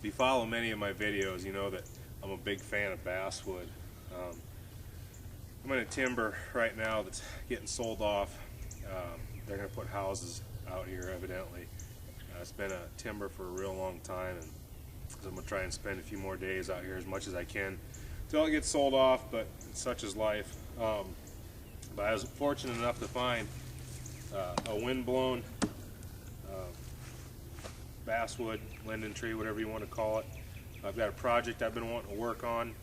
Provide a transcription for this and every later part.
If you follow many of my videos, you know that I'm a big fan of basswood. I'm in a timber right now that's getting sold off. They're going to put houses out here, evidently. It's been a timber for a real long time, and so I'm going to try and spend a few more days out here as much as I can until it gets sold off, but such is life. But I was fortunate enough to find a wind-blown basswood, linden tree, whatever you want to call it. I've got a project I've been wanting to work on,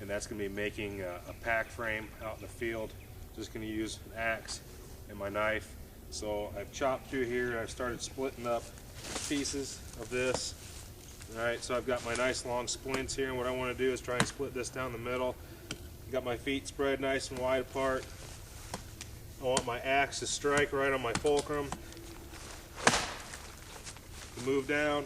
and that's going to be making a pack frame out in the field. Just going to use an axe and my knife. So I've chopped through here, and I've started splitting up pieces of this. Alright, so I've got my nice long splints here, and what I want to do is try and split this down the middle. Got my feet spread nice and wide apart. I want my axe to strike right on my fulcrum. Move down.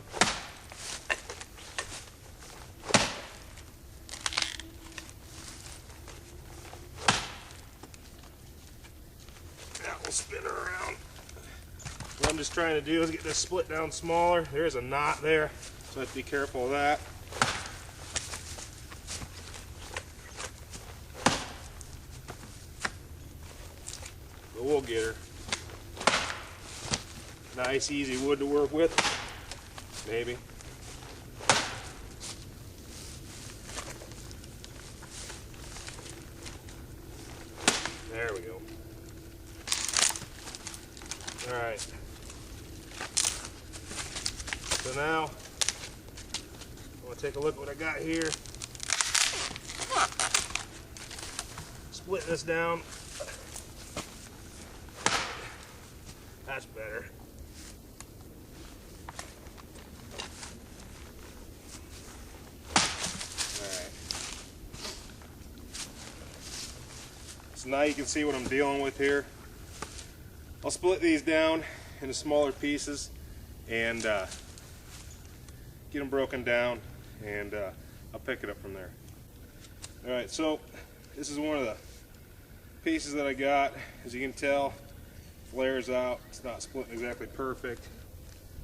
That will spin her around. What I'm just trying to do is get this split down smaller. There's a knot there, so I have to be careful of that. But we'll get her. Nice, easy wood to work with. Maybe. There we go. Alright. So now, I want to take a look at what I got here. Split this down. That's better. So now you can see what I'm dealing with here. I'll split these down into smaller pieces and get them broken down, and I'll pick it up from there. Alright, so this is one of the pieces that I got. As you can tell, flares out. It's not splitting exactly perfect.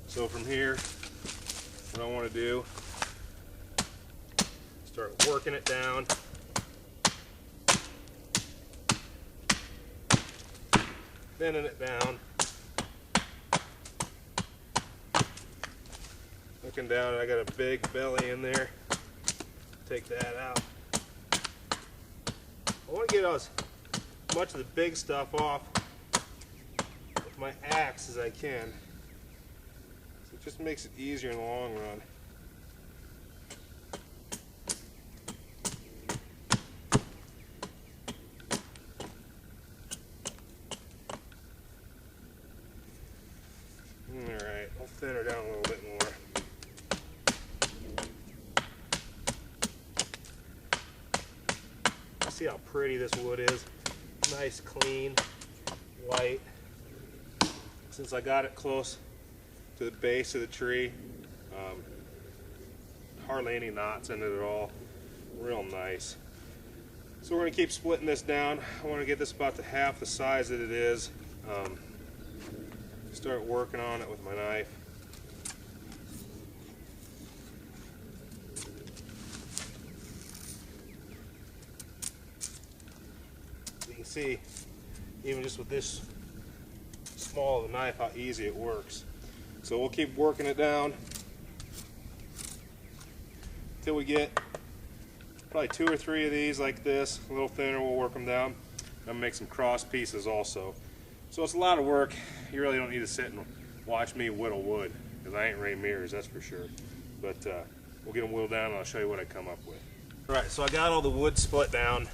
So from here, what I want to do, start working it down. Thinning it down. Looking down, I got a big belly in there. Take that out. I want to get as much of the big stuff off with my axe as I can. So it just makes it easier in the long run. Alright, I'll thin her down a little bit more. See how pretty this wood is. Nice, clean, white. Since I got it close to the base of the tree, hardly any knots in it at all. Real nice. So we're going to keep splitting this down. I want to get this about to half the size that it is. Start working on it with my knife. You can see, even just with this small of a knife, how easy it works. So we'll keep working it down until we get probably 2 or 3 of these like this. A little thinner, we'll work them down. I'm going to make some cross pieces also. So it's a lot of work. You really don't need to sit and watch me whittle wood, because I ain't Ray Mears, that's for sure. But we'll get them whittled down and I'll show you what I come up with. Alright, so I got all the wood split down.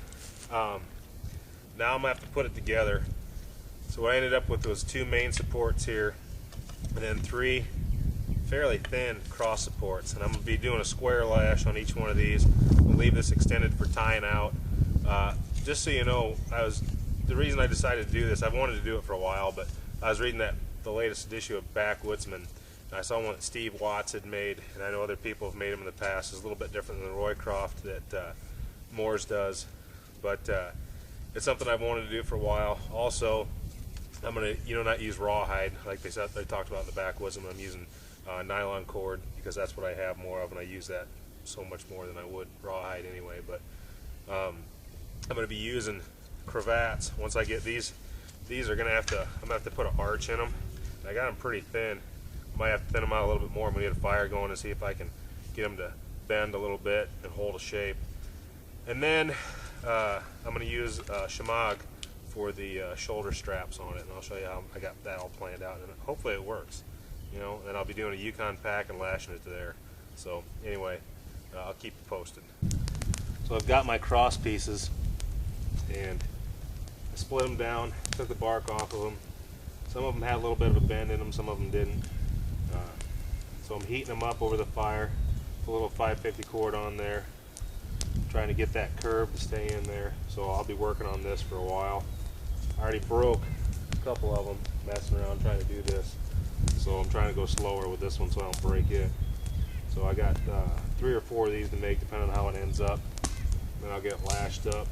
Now I'm going to have to put it together. So what I ended up with was 2 main supports here, and then 3 fairly thin cross supports. And I'm going to be doing a square lash on each one of these. We'll leave this extended for tying out. Just so you know, the reason I decided to do this, I've wanted to do it for a while, but I was reading the latest issue of Backwoodsman, and I saw one that Steve Watts had made, and I know other people have made them in the past. It's a little bit different than the Roycroft that Moores does, but it's something I've wanted to do for a while. Also, I'm gonna, not use rawhide like they talked about in the backwoods. I'm using nylon cord because that's what I have more of, and I use that so much more than I would rawhide anyway. But I'm gonna be using cravats. Once I get these are gonna have to, I'm gonna have to put an arch in them. I got them pretty thin. Might have to thin them out a little bit more. I'm gonna get a fire going and see if I can get them to bend a little bit and hold a shape. And then I'm gonna use shemagh for the shoulder straps on it, and I'll show you how I got that all planned out, and hopefully it works. And I'll be doing a Yukon pack and lashing it to there. So anyway, I'll keep you posted. So I've got my cross pieces, and I split them down, took the bark off of them. Some of them had a little bit of a bend in them, some of them didn't. So I'm heating them up over the fire, put a little 550 cord on there, trying to get that curve to stay in there. So I'll be working on this for a while. I already broke a couple of them messing around trying to do this, so I'm trying to go slower with this one so I don't break it. So I got 3 or 4 of these to make depending on how it ends up. Then I'll get it lashed up,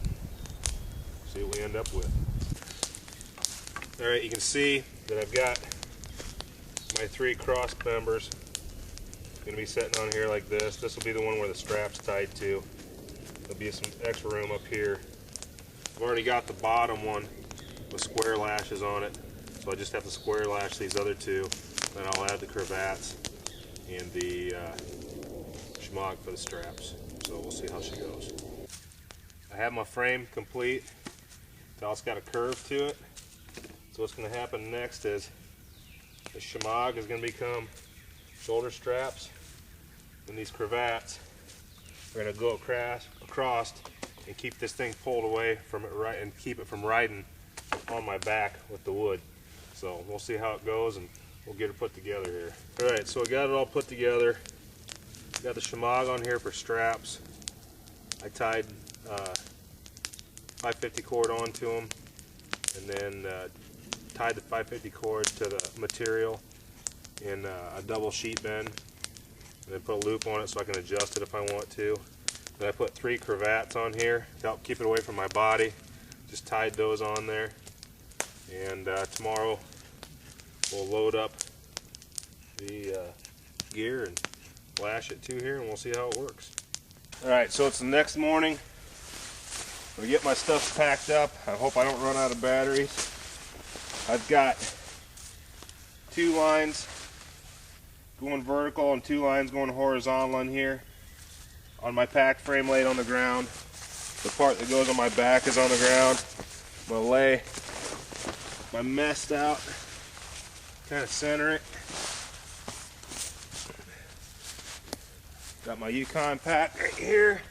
see what we end up with. Alright, you can see that I've got my 3 cross members going to be sitting on here like this. This will be the one where the strap's tied to. There'll be some extra room up here. I've already got the bottom one with square lashes on it, so I just have to square lash these other 2. Then I'll add the cravats and the shemagh for the straps. So we'll see how she goes. I have my frame complete. It's got a curve to it. So what's going to happen next is the shemagh is going to become shoulder straps, and these cravats are going to go across and keep this thing pulled away from it, right, and keep it from riding on my back with the wood. So we'll see how it goes, and we'll get it put together here. All right, so I got it all put together. Got the shemagh on here for straps. I tied 550 cord onto them, and then tied the 550 cord to the material in a double sheet bend, and then put a loop on it so I can adjust it if I want to. Then I put 3 cravats on here to help keep it away from my body. Just tied those on there, and tomorrow we'll load up the gear and lash it to here, and we'll see how it works. Alright, so it's the next morning. I get my stuff packed up. I hope I don't run out of batteries. I've got 2 lines going vertical and 2 lines going horizontal on here. On my pack frame laid on the ground. The part that goes on my back is on the ground. I'm going to lay my messed out, kind of center it. Got my Yukon pack right here.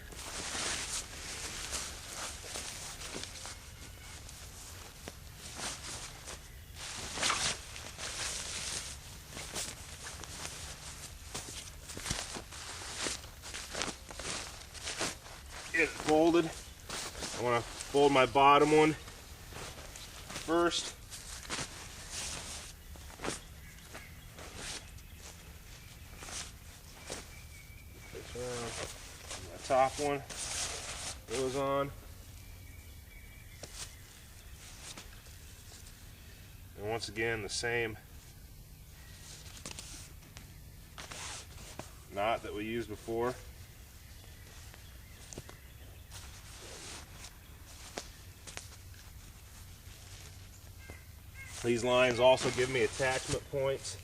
Get it folded. I want to fold my bottom one first. My top one goes on. And once again, the same knot that we used before. These lines also give me attachment points.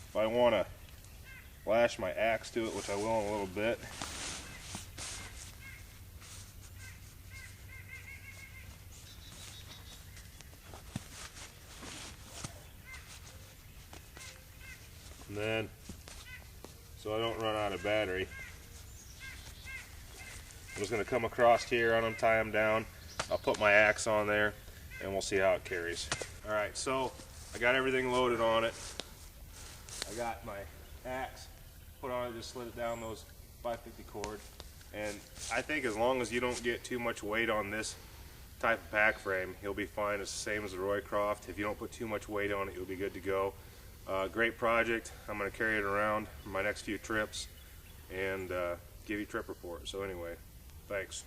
If I want to lash my axe to it, which I will in a little bit. And then, so I don't run out of battery, I'm just going to come across here, untie them down. I'll put my axe on there, and we'll see how it carries. Alright, so I got everything loaded on it. I got my axe put on it, just slid it down those 550 cord. And I think as long as you don't get too much weight on this type of pack frame, you'll be fine. It's the same as the Roycroft. If you don't put too much weight on it, you'll be good to go. Great project. I'm going to carry it around for my next few trips and give you a trip report. So anyway, thanks.